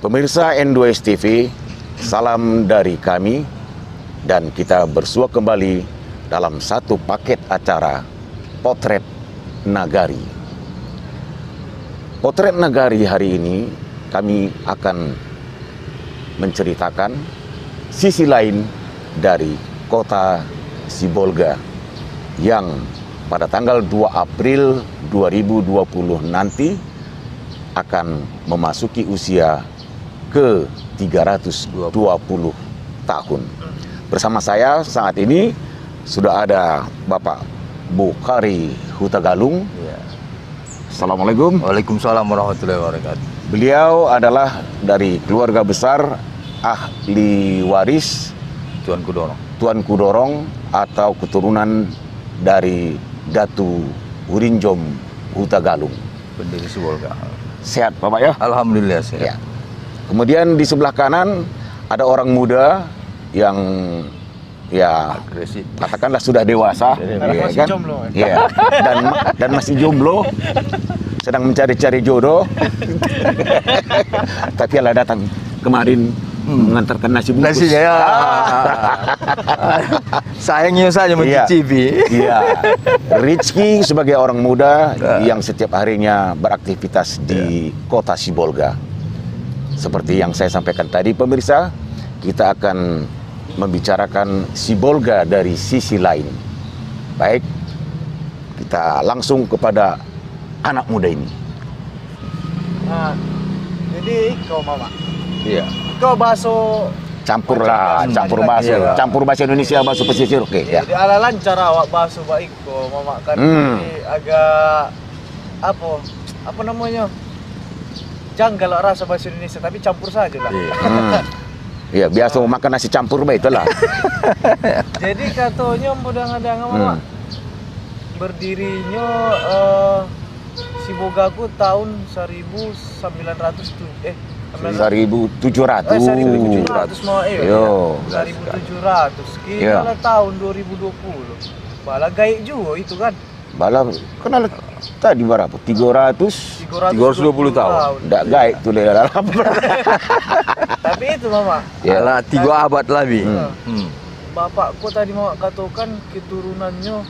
Pemirsa N2S TV, salam dari kami dan kita bersua kembali dalam satu paket acara Potret Nagari. Potret Nagari hari ini kami akan menceritakan sisi lain dari kota Sibolga yang pada tanggal 2 April 2020 nanti akan memasuki usia ke 320 tahun. Bersama saya saat ini sudah ada Bapak Bukhari Hutagalung. Ya. Assalamualaikum. Waalaikumsalam warahmatullahi wabarakatuh. Beliau adalah dari keluarga besar ahli waris Tuan Kudorong atau keturunan dari Datu Hurinjom Hutagalung, pendiri Sibolga. Sehat Bapak ya? Alhamdulillah sehat. Ya. Kemudian di sebelah kanan ada orang muda yang ya agresif, katakanlah sudah dewasa, ya, masih kan? jomblo. Ya, dan masih jomblo, sedang mencari-cari jodoh. Tapi Allah datang kemarin mengantarkan nasi bungkus. Nasinya ya. Sayangnya saja mencicipi. Iya. Rizky sebagai orang muda yang setiap harinya beraktivitas di kota Sibolga. Seperti yang saya sampaikan tadi pemirsa, kita akan membicarakan Sibolga dari sisi lain. Baik, kita langsung kepada anak muda ini. Nah, jadi kau mama, Iya. kau baso Campur lah, campur bahasa, Iyalah. campur bahasa Indonesia, bahasa pesisir, oke ya. jadi ala lancar awak baso baik kau mama kan ini agak apa namanya janggal rasa bahasa Indonesia tapi campur saja lah. Iya. Iya, biasa makan nasi campur baik itulah. Jadi katanya mudah-mudahan mama berdirinya Sibolgaku tahun 1900 1700. 1700 mau Yo. 1700 kita Iya. lah tahun 2020 bala gaik juga itu kan Bala kenal tadi berapa? 300. 320 tahun. Ndak gaib tuh le dalam. Tapi itu mama Ya. Alah 3 abad lebih. bapakku tadi mau katakan keturunannya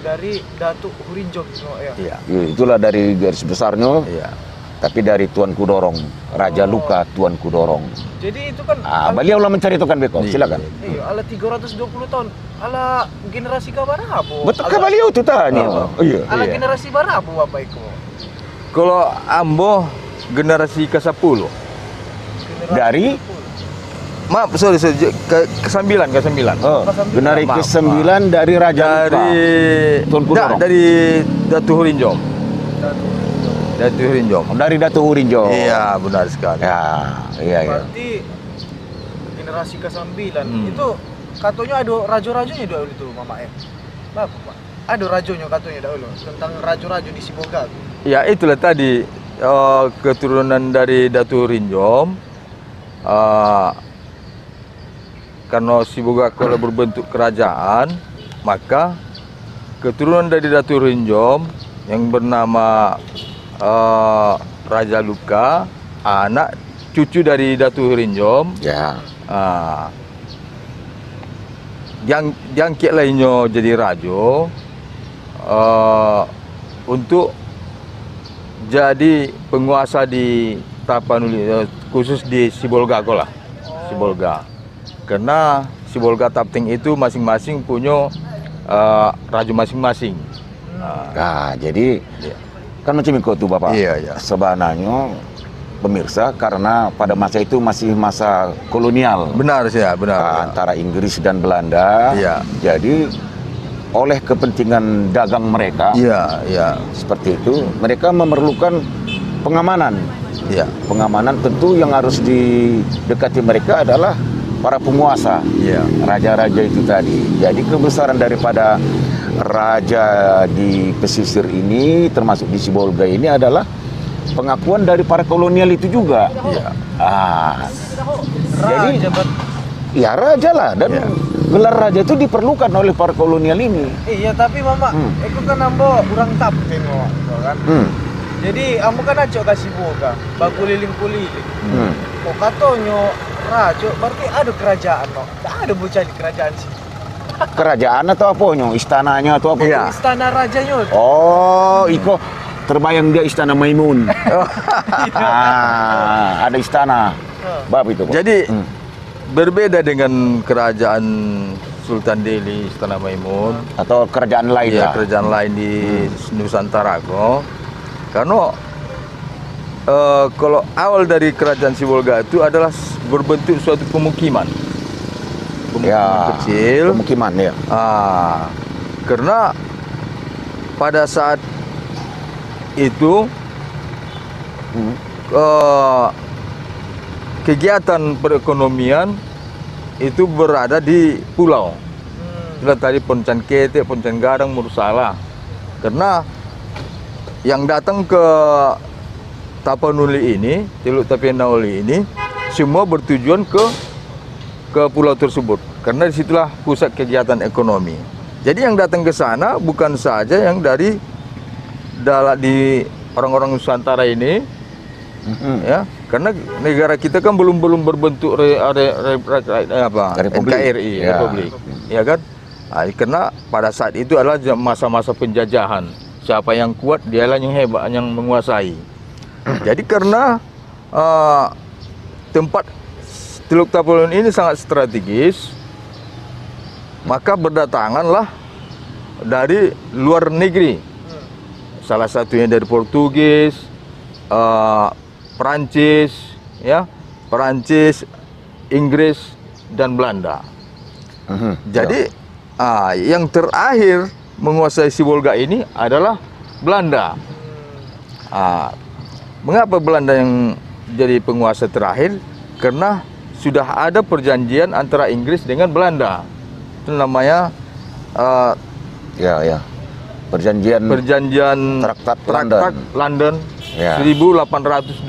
dari Datuk Hurinjong ya. Iya. Ya, itulah dari garis besarnya, Iya. tapi dari Tuan Kudorong, Raja Luka Tuan Kudorong. Jadi itu kan Beliau lah menceritakan beko, Iya. silakan. iya, ala 320 tahun ala generasi kabar apa? Betul ke beliau tuh tanya. Iya. Ala Iya. generasi baru apa bapak itu? Kalau Ambo generasi ke-10. Dari Maaf, sorry, ke-9. generasi Maaf, ke-9 dari Raja Luka. Tuan Kudorong. dari Datu Hurinjong. Datu Hurinjong. Dari Datuk Hurinjong. Iya, benar sekali. Ya, iya. Berarti generasi ke-9 itu katanya ada raja-rajanya dulu itu mama ya. Bapak, Pak. Ada rajonya katanya dahulu tentang raja-raja di Sibolga. Ya, itulah tadi keturunan dari Datu Hurinjong. Karena Sibolga kalau berbentuk kerajaan, maka keturunan dari Datu Hurinjong yang bernama Raja Luka, anak cucu dari Datu Hurinjong, Ya. diangkat lainnya jadi raja untuk jadi penguasa di Tapanuli, khusus di Sibolga lah, Sibolga. Karena Sibolga Tapting itu masing-masing punya raja masing-masing. Nah, jadi Iya. kan macam itu tuh Bapak. Iya. Sebenarnya pemirsa, karena pada masa itu masih masa kolonial Benar sih ya, benar. antara Inggris dan Belanda. Iya. Jadi oleh kepentingan dagang mereka Iya. seperti itu, mereka memerlukan pengamanan. Iya. Pengamanan tentu yang harus didekati mereka adalah para penguasa, Iya. raja-raja itu tadi. Jadi kebesaran daripada raja di pesisir ini, termasuk di Sibolga ini adalah pengakuan dari para kolonial itu juga. Iya. Jadi Raja ya raja lah, dan gelar raja itu diperlukan oleh para kolonial ini. iya tapi mama, itu kan ambo orang Tapting mama, kan. Jadi ambo kan aja kasih boga, baku liling-kuliling. Kok katanya raja, berarti ada kerajaan no? Tak ada bocah di kerajaan sih. Kerajaan atau apanya? Istananya atau apa? Iya. Istana rajanya. Oh, Iko terbayang dia Istana Maimun. Ada istana. Bab itu. Pak. Jadi berbeda dengan kerajaan Sultan Delhi, Istana Maimun, Atau kerajaan lain ya lah. kerajaan lain di Nusantara kok. Karena kalau awal dari kerajaan Sibolga itu adalah berbentuk suatu pemukiman. Pemukiman kecil. Pemukiman ya. Karena pada saat itu kegiatan perekonomian itu berada di pulau. Itulah tadi Poncan Ketek, Poncan Gadang, Mursala. Karena yang datang ke Tapanuli ini, Teluk Tapanuli ini, semua bertujuan ke pulau tersebut. Karena disitulah pusat kegiatan ekonomi. Jadi yang datang ke sana bukan saja yang dari di orang-orang Nusantara ini, ya, karena negara kita kan belum berbentuk Republik. NKRI, Ya. Republik, ya kan? Karena pada saat itu adalah masa-masa penjajahan. Siapa yang kuat, dialah yang hebat, yang menguasai. Jadi karena tempat Teluk Tapanuli ini sangat strategis, maka berdatanganlah dari luar negeri. Salah satunya dari Portugis, Perancis, ya, Perancis, Inggris dan Belanda. Jadi yang terakhir menguasai Sibolga ini adalah Belanda. Mengapa Belanda yang jadi penguasa terakhir? Karena sudah ada perjanjian antara Inggris dengan Belanda. Itu namanya perjanjian Traktat London Ya. 1825.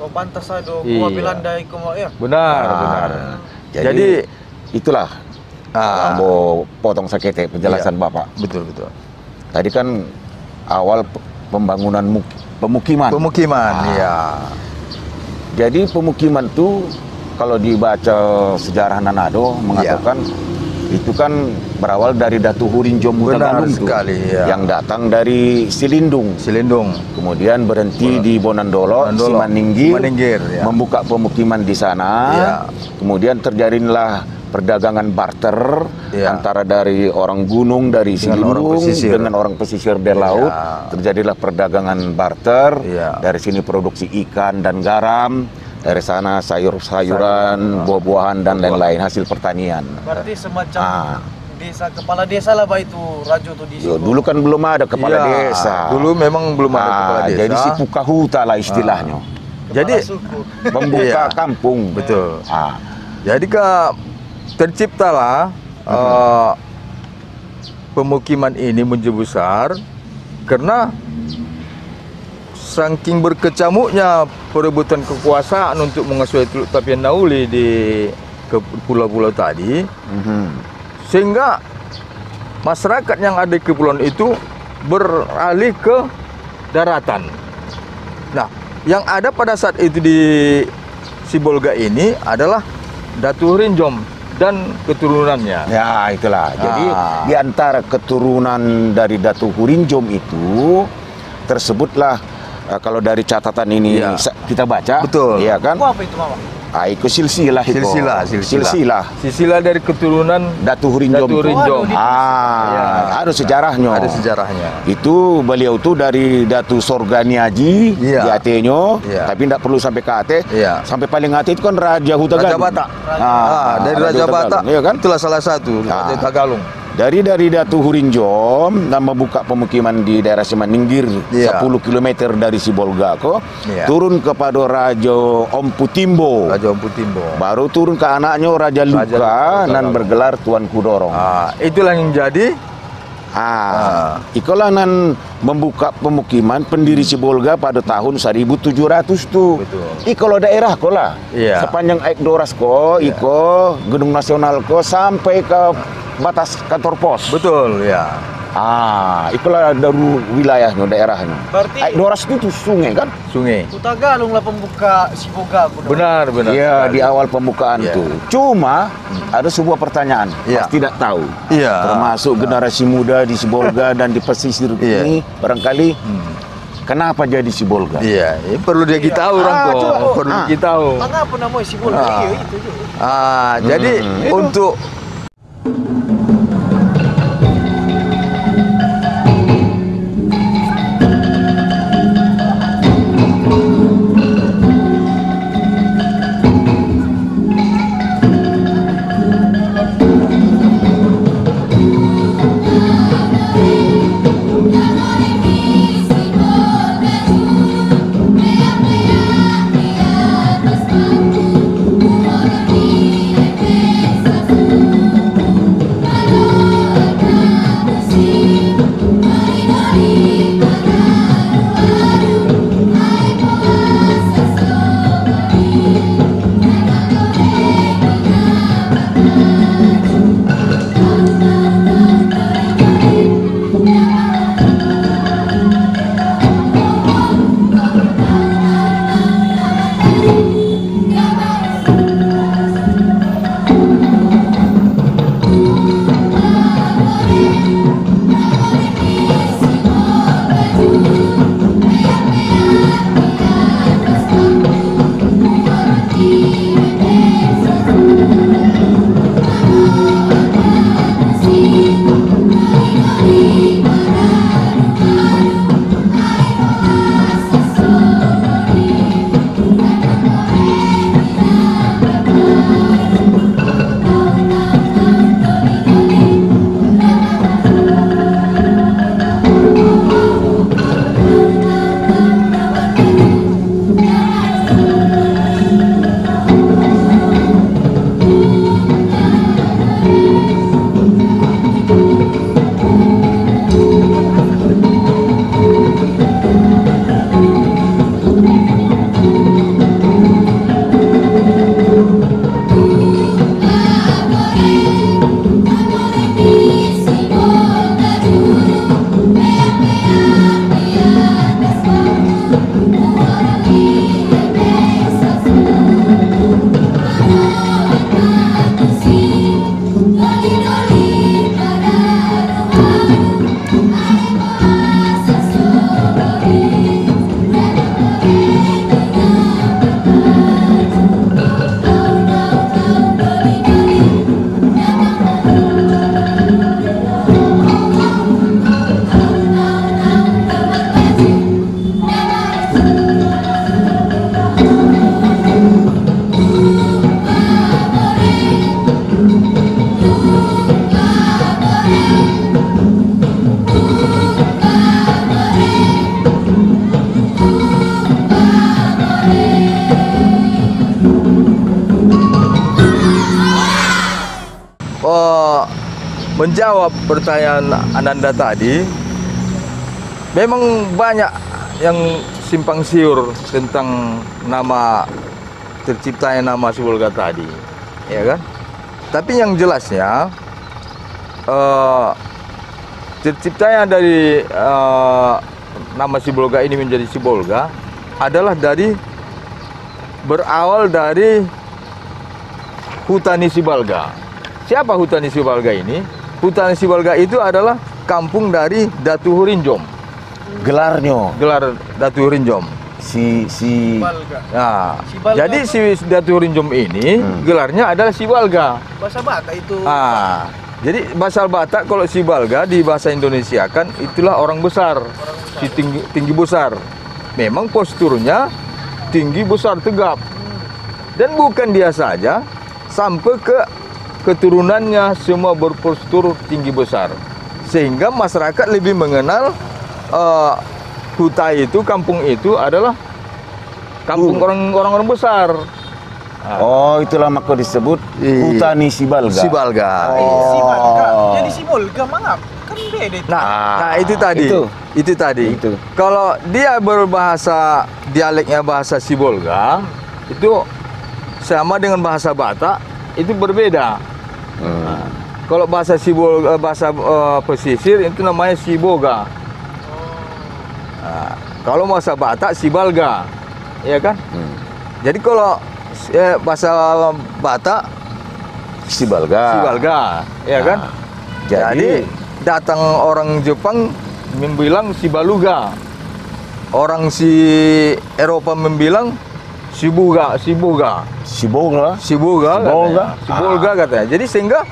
Oh, pantas ada Iya. gua Belanda ikut ya. Benar, benar. Jadi itulah mau potong sakit penjelasan Iya. Bapak. Betul, betul. Tadi kan awal pembangunan pemukiman. Ya. Jadi pemukiman itu kalau dibaca sejarah Nanado mengatakan itu kan berawal dari Datu Hurinjom Benar Hutagalung sekali, ya. yang datang dari Silindung. Kemudian berhenti di Bonandolo, Simaningir, ya. membuka pemukiman di sana. Ya. Kemudian terjadilah perdagangan barter antara dari orang gunung dari Silindung dengan orang pesisir dari laut. Terjadilah perdagangan barter. Dari sini produksi ikan dan garam. Dari sana sayur-sayuran, buah-buahan dan lain-lain hasil pertanian. Berarti semacam desa, kepala desa lah Pak itu Rajo tuh di situ. Dulu kan belum ada kepala desa. Dulu memang belum ada kepala desa. Jadi si Pukahuta lah istilahnya. Jadi membuka kampung. Betul. Jadi terciptalah pemukiman ini menjadi besar karena saking berkecamuknya perebutan kekuasaan untuk menguasai Teluk Tapian Nauli di pulau-pulau tadi, sehingga masyarakat yang ada di kepulauan itu beralih ke daratan. Nah, yang ada pada saat itu di Sibolga ini adalah Datu Hurinjom dan keturunannya. Ya, itulah. Jadi di antara keturunan dari Datu Hurinjom itu tersebutlah kalau dari catatan ini kita baca, betul, iya kan? Apa itu Mama? Itu silsilah itu. Silsilah dari keturunan Datu Hurinjom. Ada sejarahnya. Ada sejarahnya. Itu beliau tuh dari Datu Sorganiaji di Atenyo, tapi tidak perlu sampai ke Aceh. Sampai paling Aceh itu kan Raja Hutagalung. Raja Batak. Dari Raja Batak, iya kan? Itulah salah satu Raja Hutagalung. Dari Datu Hurinjom dan membuka pemukiman di daerah Simaningir 10 km dari Sibolga turun kepada Raja Omputimbo. Baru turun ke anaknya Raja Luka dan bergelar Tuan Kudorong. Itulah yang jadi itulah nan membuka pemukiman pendiri Sibolga pada tahun 1700 tuh. Kalau daerah lah sepanjang Aik Doras iko Gedung Nasional sampai ke batas kantor pos. Betul, ya. Itulah dari wilayahnya, daerahnya. Berarti Aik Doras itu sungai kan? Sungai. Hutagalung lah pembuka Sibolga. Benar. Iya, di awal pembukaan tuh. Cuma ada sebuah pertanyaan, pasti tidak tahu. Termasuk generasi muda di Sibolga dan di pesisir ini barangkali kenapa jadi Sibolga? Perlu dia kita tahu orang kok. Perlu kita tahu. Mengapa namanya Sibolga? Itu. Jadi untuk menjawab pertanyaan Ananda tadi, memang banyak yang simpang siur tentang terciptanya nama Sibolga tadi, ya kan? Tapi yang jelasnya terciptanya dari nama Sibolga ini menjadi Sibolga adalah berawal dari Hutani Sibalga. Siapa Hutani Sibalga ini? Hutani Sibalga itu adalah kampung dari Datu Hurinjom. Gelar Datu Hurinjom. Sibalga. Nah, Sibalga jadi si Datu Hurinjom ini gelarnya adalah Sibalga. Bahasa Batak itu. Jadi bahasa Batak kalau Sibalga di bahasa Indonesia kan itulah orang besar. Si tinggi besar. Memang posturnya tinggi besar tegap. Dan bukan dia saja, sampai ke keturunannya semua berpostur tinggi besar. Sehingga masyarakat lebih mengenal Hutai itu, kampung itu adalah kampung orang-orang besar. Oh, itulah maka disebut Hutani Sibalga. Sibalga. Sibalga. Jadi Sibolga mangap. Kan beda itu. Nah, itu tadi. Itu tadi. Kalau dia berbahasa dialeknya bahasa Sibolga, itu sama dengan bahasa Batak, itu berbeda. Kalau bahasa Sibolga, bahasa pesisir itu namanya Siboga. Kalau bahasa Batak Sibalga, ya kan? Jadi kalau bahasa Batak Sibalga, ya kan? Jadi datang orang Jepang membilang Sibaluga, orang si Eropa membilang Sibolga katanya. Jadi sehingga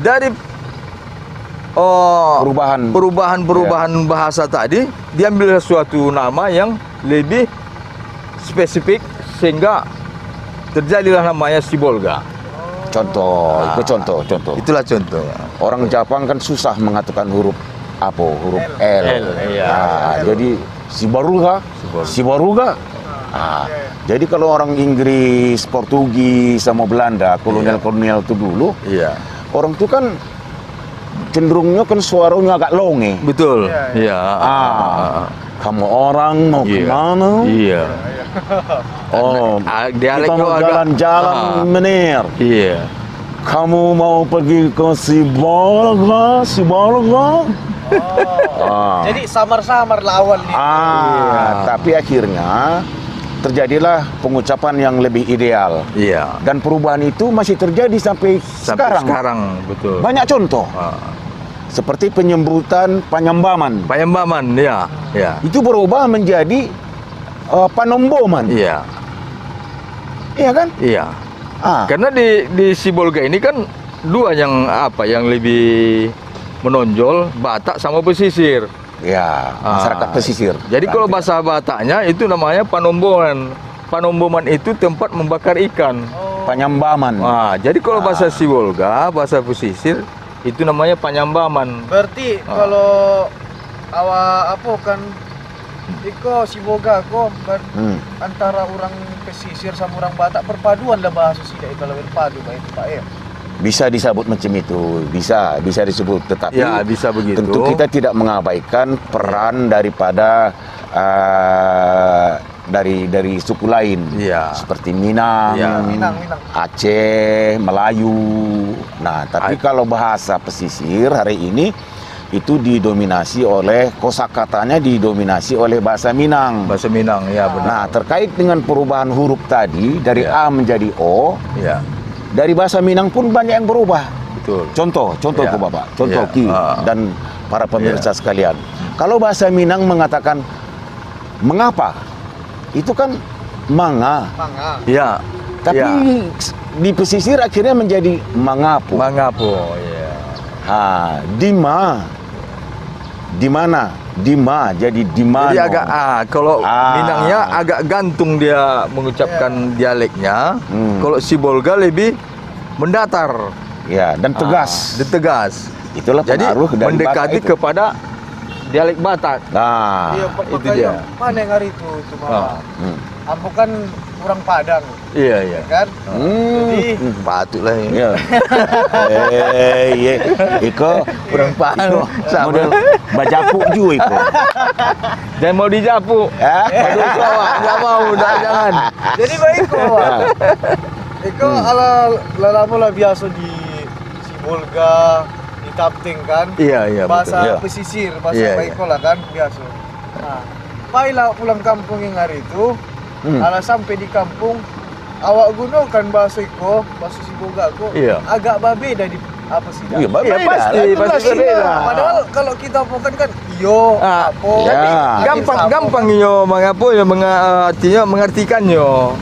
dari perubahan bahasa tadi diambil suatu nama yang lebih spesifik sehingga terjadilah namanya Sibolga. Contoh. Itulah contoh. Orang Jepang kan susah mengatakan huruf L. Jadi Sibaruga. Jadi kalau orang Inggris, Portugis sama Belanda, kolonial itu dulu, orang itu kan cenderungnya kan suaranya agak longe. Betul. Kamu orang mau kemana? Kita mau jalan-jalan menir. Kamu mau pergi ke Sibolga? Jadi samar-samar lawan nih. Tapi akhirnya terjadilah pengucapan yang lebih ideal. Dan perubahan itu masih terjadi sampai sekarang. Betul. Banyak contoh. Seperti penyebutan Panyambaman. Itu berubah menjadi Panomboman. Iya kan? Karena di Sibolga ini kan dua yang lebih menonjol, Batak sama pesisir. Masyarakat pesisir. Jadi kalau bahasa Bataknya itu namanya Panomboman. Panomboman itu tempat membakar ikan. Panyambaman. Jadi kalau bahasa Sibolga, bahasa pesisir itu namanya Panyambaman. Berarti kalau kan Iko Sibolga antara orang pesisir sama orang Batak perpaduan lah bahasa sida kalau berpadu itu Pak ya. Bisa disebut macam itu, bisa disebut, tetapi bisa begitu. Tentu kita tidak mengabaikan peran daripada dari suku lain, seperti Minang, Aceh, Melayu. Nah, tapi kalau bahasa pesisir hari ini itu didominasi oleh kosakatanya didominasi oleh bahasa Minang. Bahasa Minang, benar. Nah, terkait dengan perubahan huruf tadi dari A menjadi O, dari bahasa Minang pun banyak yang berubah. Betul. Contoh ke Bapak, Ki dan para pemirsa sekalian. Kalau bahasa Minang mengatakan mengapa, itu kan manga. Tapi di pesisir akhirnya menjadi mangapo. Di mana jadi di mana. Jadi agak kalau Minangnya agak gantung dia mengucapkan dialeknya. Kalau Sibolga lebih mendatar. Dan tegas. Itulah pengaruh jadi dari mendekati Batak kepada dialek Batak. Itu dia. Mana yang hari itu Ambo kan orang Padang. Iya. Kan? Jadi patutlah ya. Iya. Iya. Iko Orang Padang. model bajapuk juga Iko. Jangan mau dijapuk. Aduh, enggak mau, jangan. jadi baik kok. Iko ala lalamu lah biasa di Sibolga, di Tapting kan. Iya, Bahasa betul. Iya. pesisir, bahasa Iya, baik lah kan biasa. Nah, baiklah pulang kampung yang hari itu. Ala sampai di kampung, awak gunakan bahasa Iko, bahasa Sibolga ko. Iya. Agak berbeda di apa sih? Iya, Iya, pasti berbeda. Padahal kalau kita bukan kan iyo, apa. ya. Gampang yo mengapo yo artinya mengartikannya.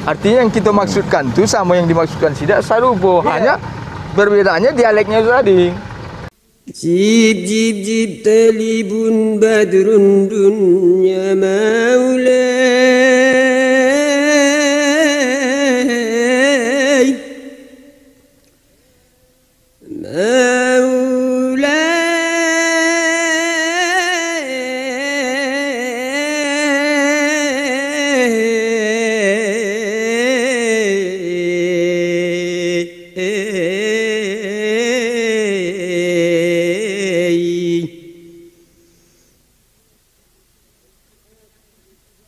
Artinya yang kita maksudkan tuh sama yang dimaksudkan tidak sarupo, hanya perbedaannya dialeknya itu tadi. جيب جيب جيب طالب بدر دنيا مولاي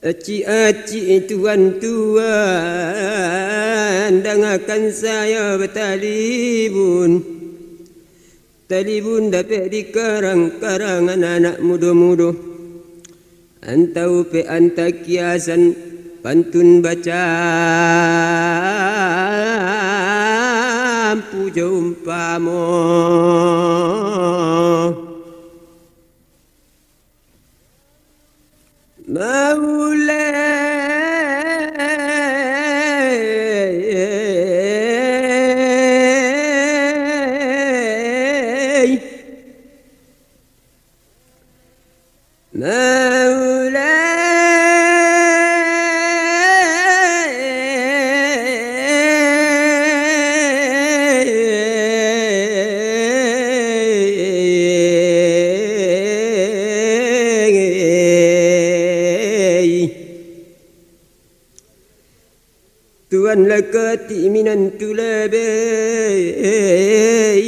Aci-aci tuan-tuan dengarkan saya bertalibun. Talibun dapat dikarang-karangan anak muda-muda. Antau pe anta kiasan pantun baca puja umpama. Tuan lakati minan tulabai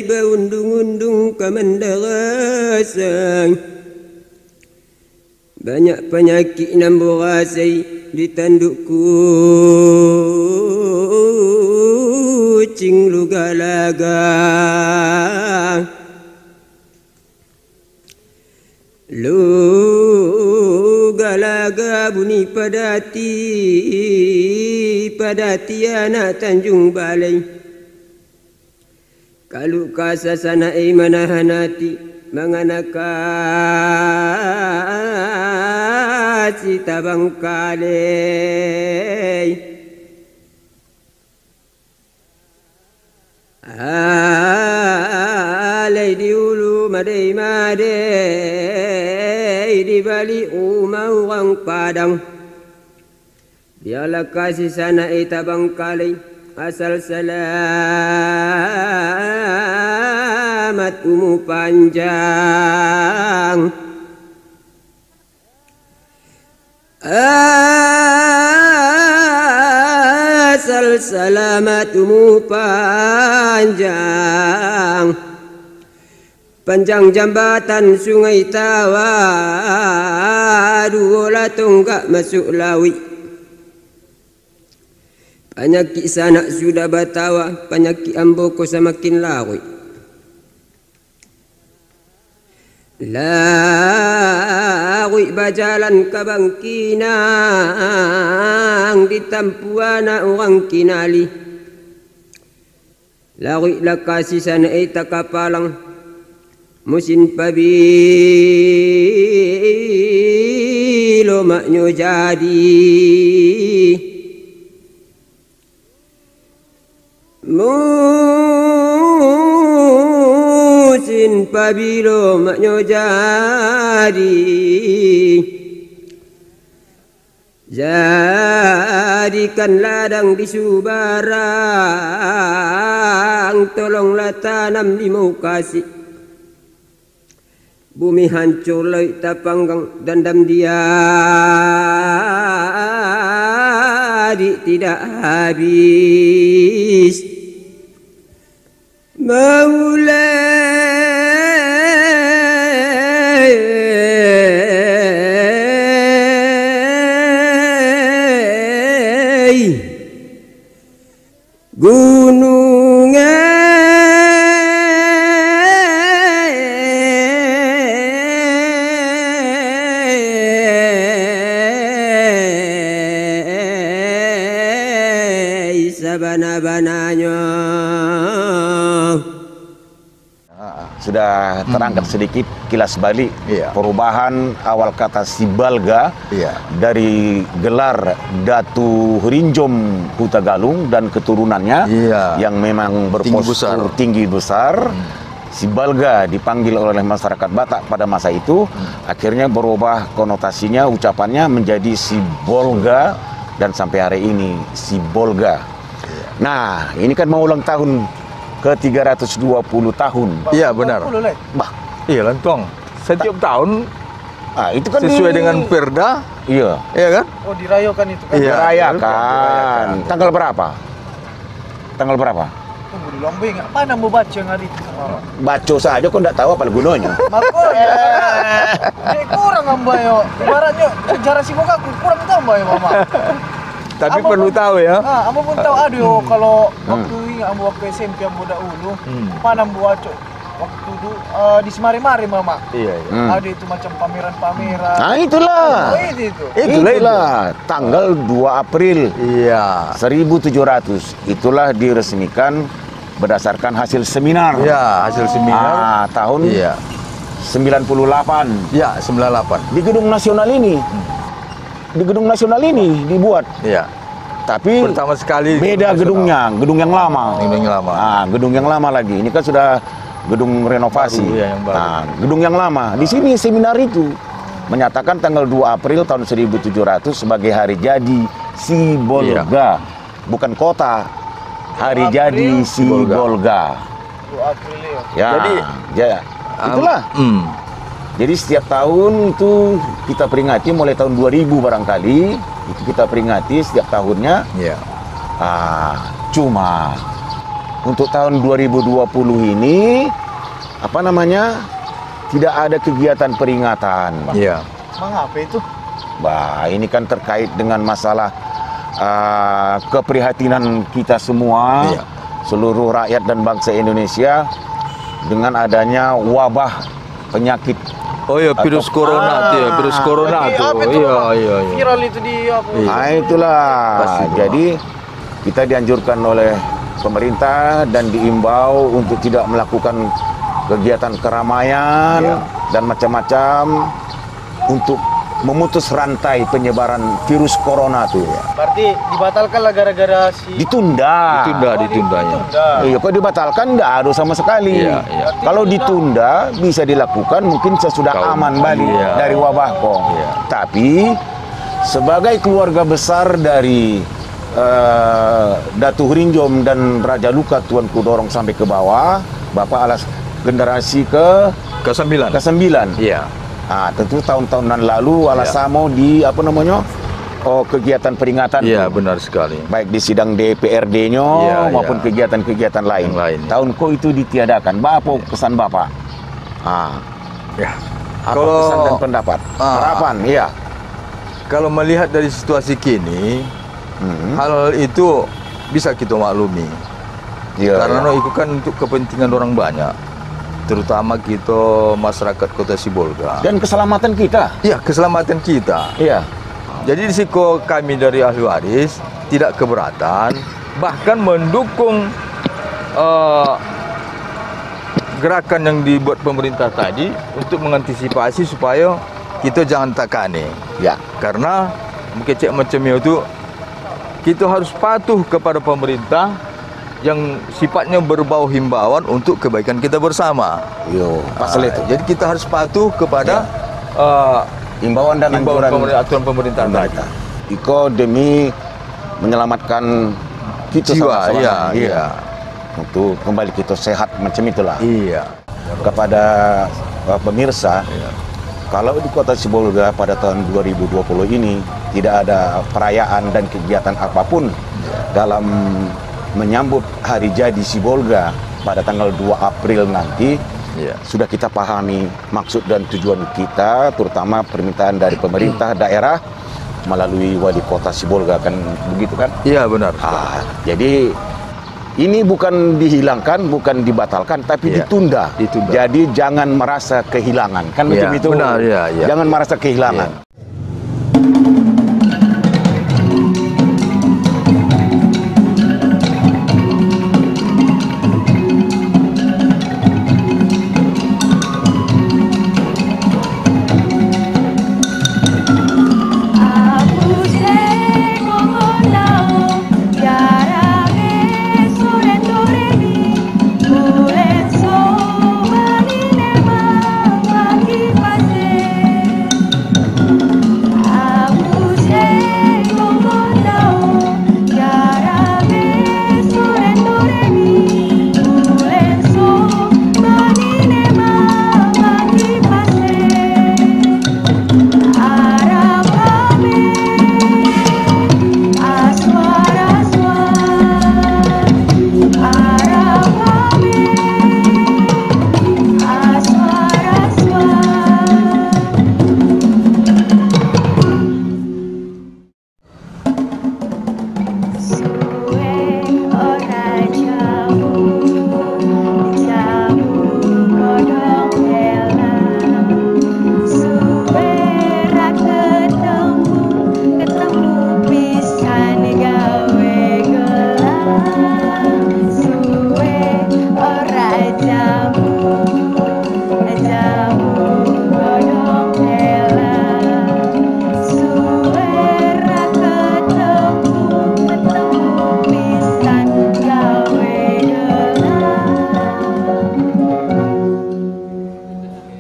baundung-undung kamandarasang. Banyak penyakit namborasai di tanduk kucing lugalaga. Lugalaga bunyi padati anak Tanjung Balai. Kalau kasasana manahan hati manganakasi tabang kalai. Alai di ulu madai di balik rumah orang Padang. Dialah kasih sana tabang kalai asal selamat umur panjang. Asal selamat umur panjang. Panjang jambatan sungai tawa, dua tonggak masuk lawi. Penyakit sanak sudah batawa, penyakit amboko semakin lawi. Lawi bajalan kabangkinang ditampu anak orang kinali. Lawi lakasi sana takapalang musin pabilo maknyo jadi. Musin pabilo maknyo jadi. Jadikan ladang di Subarang, tolonglah tanam di Mukasi. Bumi hancur laut tapanggang dandam dia abadi tidak habis. Maulai gunung sabana-bananya. Sudah terangkat sedikit kilas balik perubahan awal kata Sibalga dari gelar Datu Hrinjom Hutagalung dan keturunannya yang memang berpostur tinggi besar. Sibalga dipanggil oleh masyarakat Batak pada masa itu, akhirnya berubah konotasinya, ucapannya menjadi Sibolga, dan sampai hari ini Sibolga. Nah, ini kan mau ulang tahun ke-320 tahun. Iya, benar. Bah, iya lantong. Setiap tahun itu kan sesuai dengan Perda. Iya. Iya kan? Oh, dirayakan itu kan. Iya, dirayakan. Tanggal berapa? Tanggal berapa? Tunggu dulu, ambo ingat. Apa nama baca yang hari itu sama? Baca saja kok enggak tahu apa gunanya. Makanya. Kurang ambo yo. Ibaratnya sejarah si muka kurang tahu ambo yo, Mama. Tapi Ambo perlu pun, tahu ya. Ambo pun tahu aduh kalau waktu ingat ambo waktu SMP ambo dahulu. Mana ambo baca waktu itu di Semari-Mari, Mama. Iya. Ada itu macam pameran-pameran. Nah, itulah. Oh, itu. Itulah tanggal 2 April 1700. Itulah diresmikan berdasarkan hasil seminar. Ya, hasil seminar tahun 98. Ya, 98. Di Gedung Nasional ini. Di Gedung Nasional ini dibuat. Iya. Tapi pertama sekali beda gedungnya, gedung yang lama. Gedung yang lama. Gedung yang lama lagi. Ini kan sudah gedung renovasi. Baru, yang baru. Gedung yang lama. Di sini seminar itu menyatakan tanggal 2 April tahun 1700 sebagai hari jadi Sibolga. Bukan kota. Hari jadi Sibolga. 2 April ya. Jadi itulah. Jadi setiap tahun itu kita peringati mulai tahun 2000 barangkali itu kita peringati setiap tahunnya. Iya. Cuma untuk tahun 2020 ini apa namanya? Tidak ada kegiatan peringatan. Iya. Mengapa itu? Bah, ini kan terkait dengan masalah keprihatinan kita semua, seluruh rakyat dan bangsa Indonesia dengan adanya wabah penyakit. Oh iya, virus corona tuh ya, virus corona tuh. Iya. Viral itu di apa? Itulah. Jadi kita dianjurkan oleh pemerintah dan diimbau untuk tidak melakukan kegiatan keramaian dan macam-macam untuk memutus rantai penyebaran virus corona tuh. Berarti dibatalkan lah gara-gara si ditunda. Ditundanya. Iya, kok dibatalkan nggak ada sama sekali. Kalau ditunda bisa dilakukan mungkin sesudah aman balik dari wabah kok. Tapi sebagai keluarga besar dari Datu Hrinjom dan Raja Luka Tuanku dorong sampai ke bawah, Bapak alas generasi ke-9. Iya. Tentu tahun-tahunan lalu Alasamo di apa namanya? Kegiatan peringatan. Iya, benar sekali. Baik di sidang DPRD-nya maupun kegiatan-kegiatan lain. Tahun itu ditiadakan. Apa pesan Bapak? Apa pesan dan pendapat? Harapan, Kalau melihat dari situasi kini, hal itu bisa kita maklumi. Karena itu kan untuk kepentingan orang banyak. Terutama kita masyarakat Kota Sibolga. Dan keselamatan kita. Iya, keselamatan kita. Iya. Jadi risiko kami dari ahli waris tidak keberatan, bahkan mendukung gerakan yang dibuat pemerintah tadi untuk mengantisipasi supaya kita jangan takane. Karena mungkin cek macam itu kita harus patuh kepada pemerintah yang sifatnya berbau himbauan untuk kebaikan kita bersama. Itu. Jadi kita harus patuh kepada himbauan dan aturan pemerintah tadi. Iko demi menyelamatkan kita jiwa, untuk kembali kita sehat macam itulah. Iya. Kepada pemirsa, Kalau di Kota Sibolga pada tahun 2020 ini tidak ada perayaan dan kegiatan apapun dalam menyambut hari jadi Sibolga pada tanggal 2 April nanti, sudah kita pahami maksud dan tujuan kita, terutama permintaan dari pemerintah daerah melalui Wali Kota Sibolga, kan begitu kan? Iya, benar. Jadi ini bukan dihilangkan, bukan dibatalkan, tapi ditunda. Jadi jangan merasa kehilangan, kan macam itu. Benar, ya. Jangan merasa kehilangan.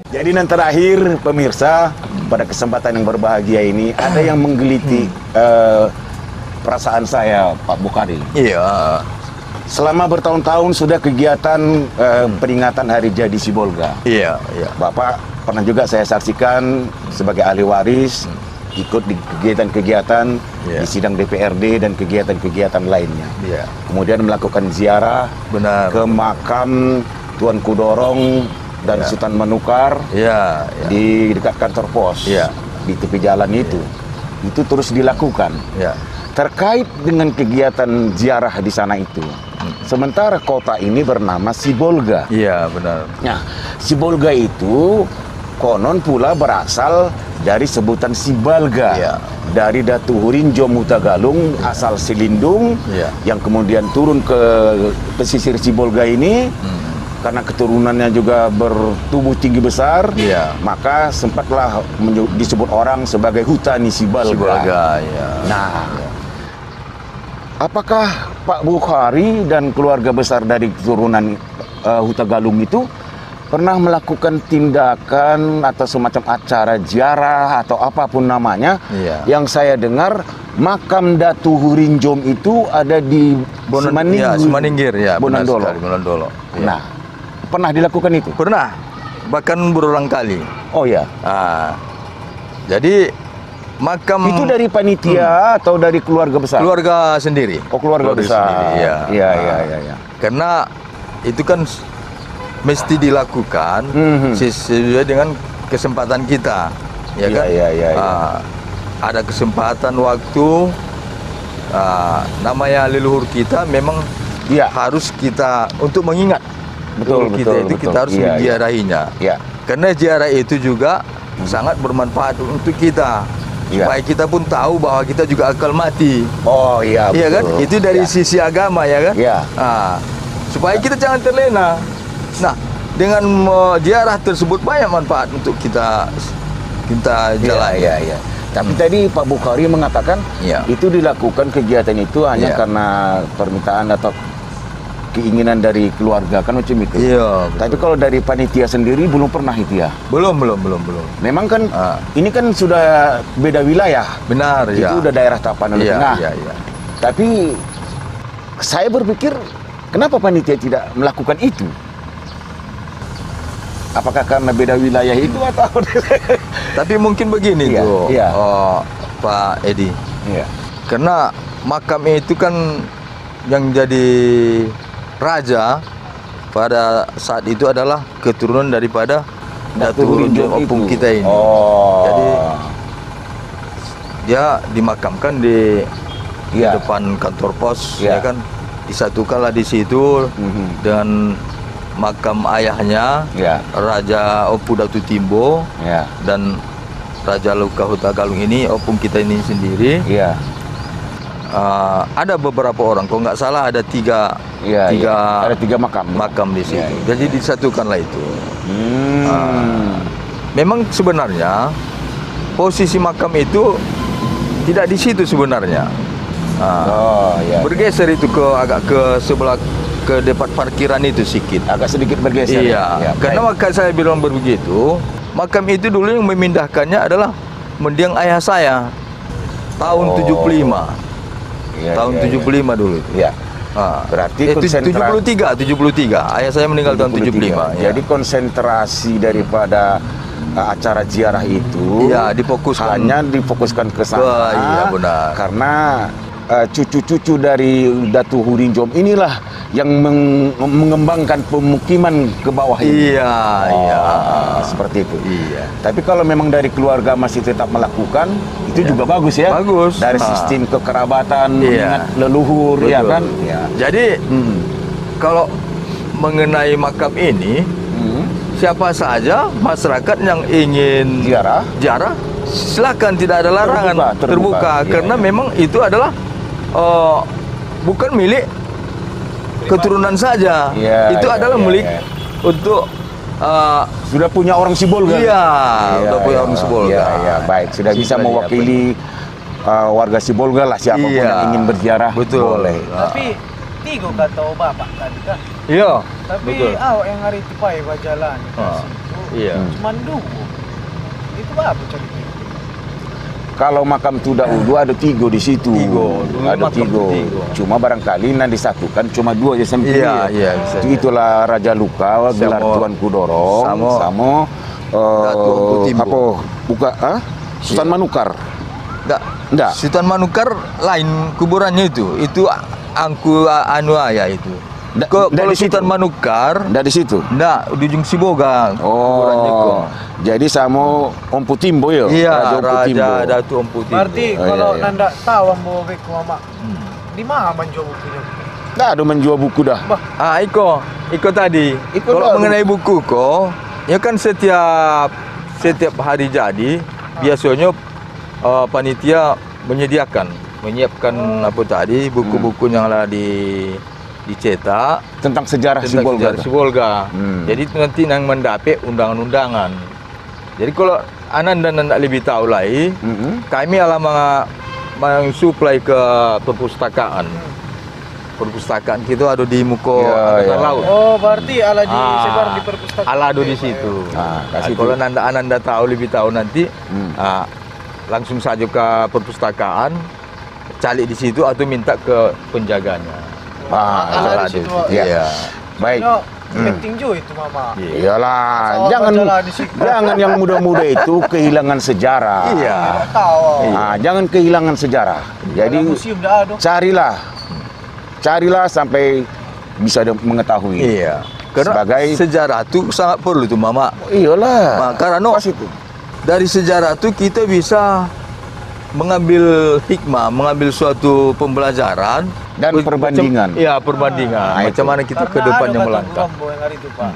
Jadi yang terakhir, pemirsa, pada kesempatan yang berbahagia ini ada yang menggeliti perasaan saya, Pak Bukhari. Iya. Selama bertahun-tahun sudah kegiatan peringatan Hari Jadi Sibolga. Iya. Bapak pernah juga saya saksikan sebagai ahli waris, ikut di kegiatan-kegiatan di sidang DPRD dan kegiatan-kegiatan lainnya. Kemudian melakukan ziarah ke makam Tuan Kudorong dan Sultan Menukar di dekat kantor pos di tepi jalan itu terus dilakukan terkait dengan kegiatan ziarah di sana itu. Sementara kota ini bernama Sibolga. Iya, benar. Nah, Sibolga itu konon pula berasal dari sebutan Sibalga dari Datu Hurinjom Hutagalung asal Silindung yang kemudian turun ke pesisir Sibolga ini. Karena keturunannya juga bertubuh tinggi besar, maka sempatlah disebut orang sebagai Hutani Sibalga. Nah, apakah Pak Bukhari dan keluarga besar dari keturunan Hutagalung itu pernah melakukan tindakan atau semacam acara ziarah atau apapun namanya? Yang saya dengar makam Datu Hurinjom itu ada di Semaningir, Bonandolo. Nah, pernah dilakukan itu? Pernah, bahkan berulang kali. Oh ya. Jadi makam itu dari panitia atau dari keluarga besar? Keluarga sendiri. Oh, keluarga besar. Iya. Karena itu kan mesti dilakukan sesuai dengan kesempatan kita, ya kan? Iya. Ada kesempatan waktu, namanya leluhur kita memang harus kita untuk mengingat. Betul, kita harus menziarahinya. Karena ziarah itu juga sangat bermanfaat untuk kita. Supaya kita pun tahu bahwa kita juga akan mati. Oh iya, iya kan? Itu dari sisi agama, ya kan? Supaya kita jangan terlena. Nah, dengan ziarah tersebut banyak manfaat untuk kita jalan. Tapi tadi Pak Bukhari mengatakan itu dilakukan kegiatan itu hanya karena permintaan atau keinginan dari keluarga, kan macam itu. Tapi kalau dari panitia sendiri belum pernah itu ya? Belum. Memang kan ini kan sudah beda wilayah. Benar, itu udah daerah Tapanuli Tengah. Tapi saya berpikir kenapa panitia tidak melakukan itu? Apakah karena beda wilayah itu atau? Tapi mungkin begini Iya, tuh, iya. Pak Edi. Iya. Karena makam itu kan yang jadi raja pada saat itu adalah keturunan daripada Datu Hurinjom Opung kita ini. Oh. Jadi dia dimakamkan di Iya. depan kantor pos, Iya. ya kan, disatukanlah di situ dan makam ayahnya, Iya. Raja Opu Datu Timbo, Ya. dan Raja Luka Huta Galung ini, opung kita ini sendiri. Iya. Ada beberapa orang, kalau nggak salah ada tiga Iya. Ada 3 makam. makam di situ. Iya, iya. Jadi disatukanlah itu. Hmm. Memang sebenarnya posisi makam itu tidak di situ sebenarnya. Oh, ya. Bergeser itu agak ke sebelah, ke depan parkiran itu sedikit. Agak sedikit bergeser. Iya, Ya, karena baik. maka saya bilang begitu. Makam itu dulu yang memindahkannya adalah mendiang ayah saya tahun 75. Iya, Tahun iya, 75 dulu itu. Iya. Berarti 73. Ayah saya meninggal tahun 75. Ya. Jadi konsentrasi daripada acara ziarah itu Iya, difokuskan. hanya difokuskan ke sana. Iya, benar. Karena cucu-cucu dari Datu Hurinjom inilah yang mengembangkan pemukiman ke bawah ini. Iya, iya. Seperti itu. Iya. Tapi kalau memang dari keluarga masih tetap melakukan, itu juga bagus ya. Bagus. Dari sistem kekerabatan, Iya. mengingat leluhur, ya Betul. kan? Ya. Jadi kalau mengenai makam ini, siapa saja masyarakat yang ingin Ziarah, silakan, tidak ada larangan, terbuka. Iya, Karena iya. memang itu adalah bukan milik keturunan saja. Iya, Itu iya, adalah iya, milik iya. untuk Sudah punya orang Sibolga. Iya, udah punya orang Sibolga. Iya, iya, baik. Sudah bisa mewakili warga Sibolga lah, siapapun Iya. yang ingin berziarah. Betul. Boleh. Tapi tiga kata bapak tadi kan. Iya, Tapi betul. awak yang hari itu pai jalan ke situ. Iya. Cuman dua. Itu apa cerita? Kalau makam Tuda Udu ada 3 di situ. Tiga. Dulu Ada makam 3. tiga. Cuma barangkali nanti disatukan cuma 2 ya sampai. Iya, iya, bisa. Itulah Raja Luka, gelar Tuan Kudorong, sama Datu Empu Timbo. apa? Buka, Sultan Manukar. Enggak. Sultan Manukar lain kuburannya itu. Itu angku anu ayah itu. Kalau Sultan Manukar Enggak di situ. enggak, di ujung Siboga kuburannya kok. Jadi sama Empu Timbo ya? Iya, Empu Timbo. Raja Datu Empu Timbo. Berarti Oh, kalau iya, iya. nanda tahu ambo beku mama. Di mana menjual bukunya? Nggak ada menjual buku dah. Iko tadi. Iko Kalau dah. mengenai buku kok, ya kan setiap hari jadi biasanya panitia menyiapkan apa tadi buku-buku yang lah dicetak Tentang sejarah tentang Sibolga. sejarah Sibolga. Jadi nanti yang mendapat undangan-undangan. Jadi kalau Ananda nak lebih tahu lagi, kami alah mensuplai ke perpustakaan. Perpustakaan kita ada di muka Angkatan Laut. Oh, berarti ala disebar di perpustakaan. Ala ada di situ. kasih Kalau Ananda tahu lebih tahu nanti, langsung saja ke perpustakaan, cari di situ atau minta ke penjaganya. Ala di situ. Iya. Baik. Tinju itu mama. Iyalah, Masa jangan jalan di situ. jangan yang muda-muda itu kehilangan sejarah. Iya. Tahu. Jangan kehilangan sejarah. Jadi Museum dah ada. carilah sampai bisa mengetahui. Iya. Karena Sebagai sejarah itu sangat perlu tuh mama. Iyalah. Karena Pas itu. dari sejarah itu kita bisa mengambil hikmah, mengambil suatu pembelajaran Dan perbandingan. Iya, perbandingan. Macam mana kita ke depannya melangkah. Yang hari itu, Pak.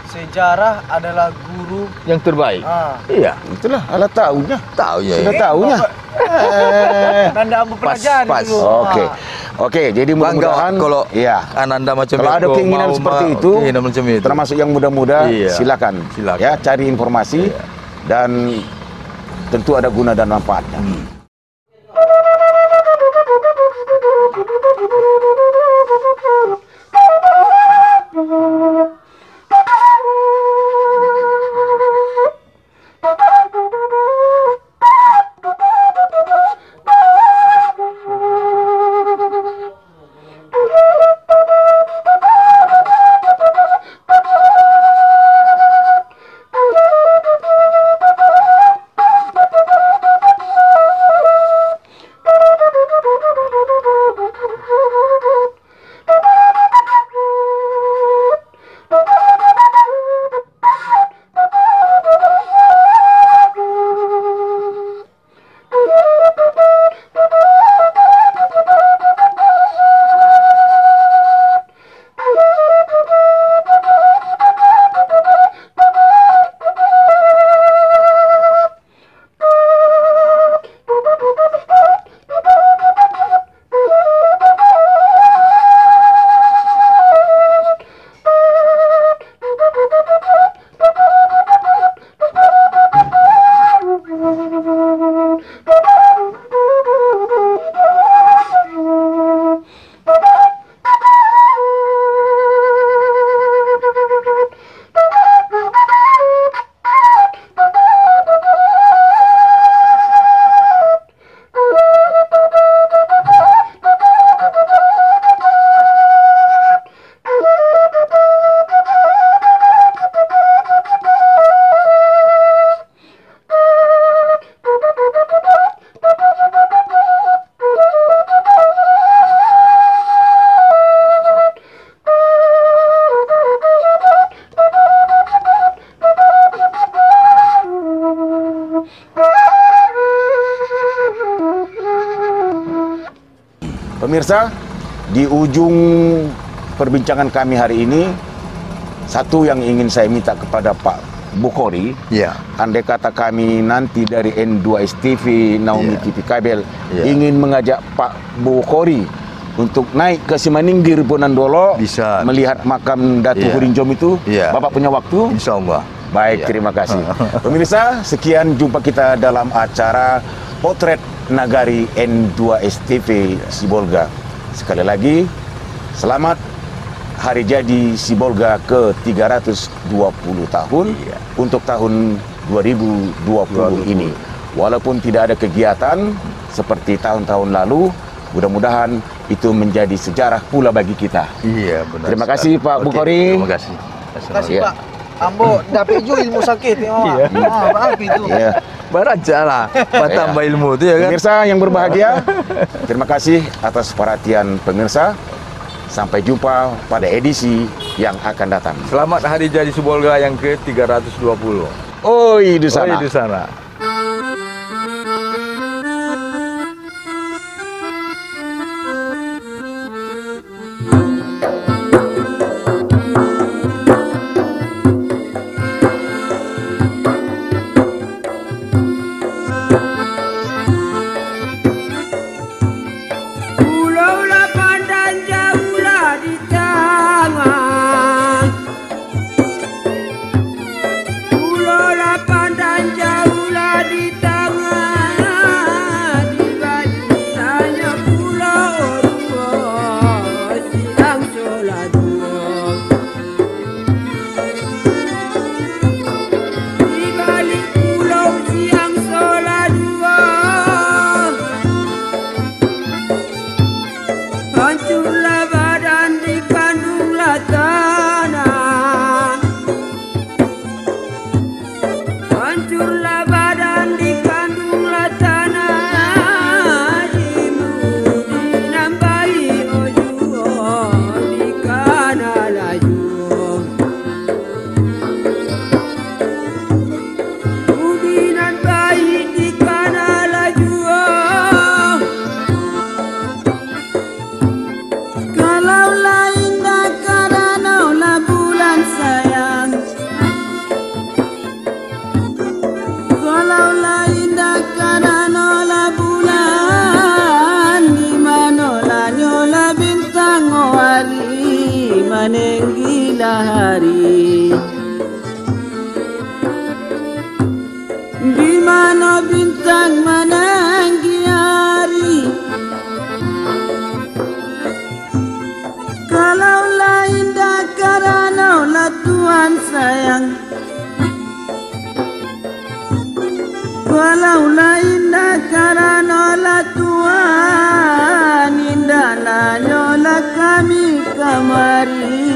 Sejarah adalah guru Yang terbaik. Iya. Itulah alat tahunya. Tahu ya. Sudah tahunya. Nanda ambu pelajari pas. dulu. Oke, jadi mudah-mudahan kalau iya. Ananda macam Kalau ada keinginan seperti itu, termasuk yang muda-muda, Iya. silakan. Ya, cari informasi dan tentu ada guna dan manfaatnya. Pemirsa, di ujung perbincangan kami hari ini, satu yang ingin saya minta kepada Pak Bukhari, andai kata kami nanti dari N2S TV, Naomi TV Kabel, ingin mengajak Pak Bukhari untuk naik ke Simaningkir Bonandolo, bisa melihat makam Datu Hurinjom itu, Bapak punya waktu? Insya Allah. Baik, terima kasih. Pemirsa, sekian jumpa kita dalam acara Potret Nagari N2S TV Sibolga. Sekali lagi, selamat hari jadi Sibolga ke-320 tahun untuk tahun 2020 ini. Walaupun tidak ada kegiatan seperti tahun-tahun lalu, mudah-mudahan itu menjadi sejarah pula bagi kita. Iya, benar. Terima kasih Pak Bukhari. Terima kasih. Terima kasih Pak. Ambo dapat juga ilmu sakit ya. Apa itu? Baraja lah, tambah ilmu itu ya kan. Pemirsa yang berbahagia, terima kasih atas perhatian pemirsa. Sampai jumpa pada edisi yang akan datang. Selamat hari jadi Sibolga yang ke-320. Oi di sana. Oi di sana. Di mana bintang menanggi hari, kalaulah indah karenaulah Tuhan sayang, kalaulah indah karenaulah Tuhan, indahlah nyolah kami kemari,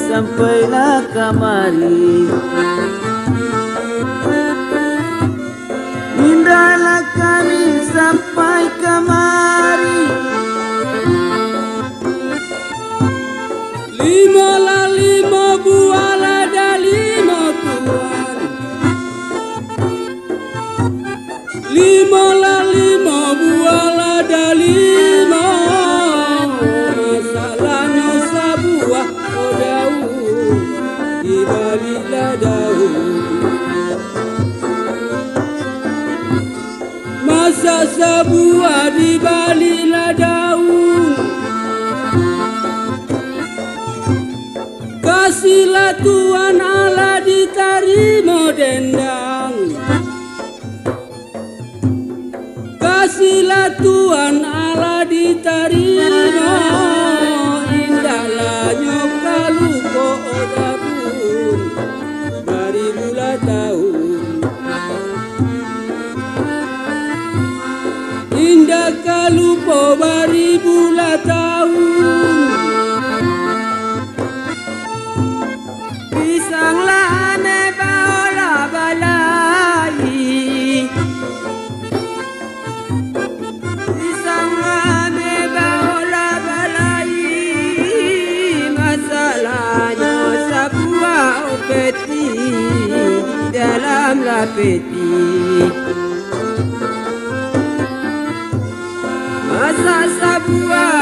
sampailah kemari. Indahlah kami sampai kemari. Lima buah lada lima tuan, lima buah lada lima, masalahnya sebuah daun di balik daun. Masa sebuah di balik daun, kasihlah Tuhan Allah diterima dendang, kasihlah Tuhan Allah diterima, indahlah nyoka lupa odapun dari bulan tahun. Indah kalupo baribu la tahun, pisanglah ame baola balai, pisanglah ame baola balai, masalahnya sebuah peti di dalam la peti. Masa sebuah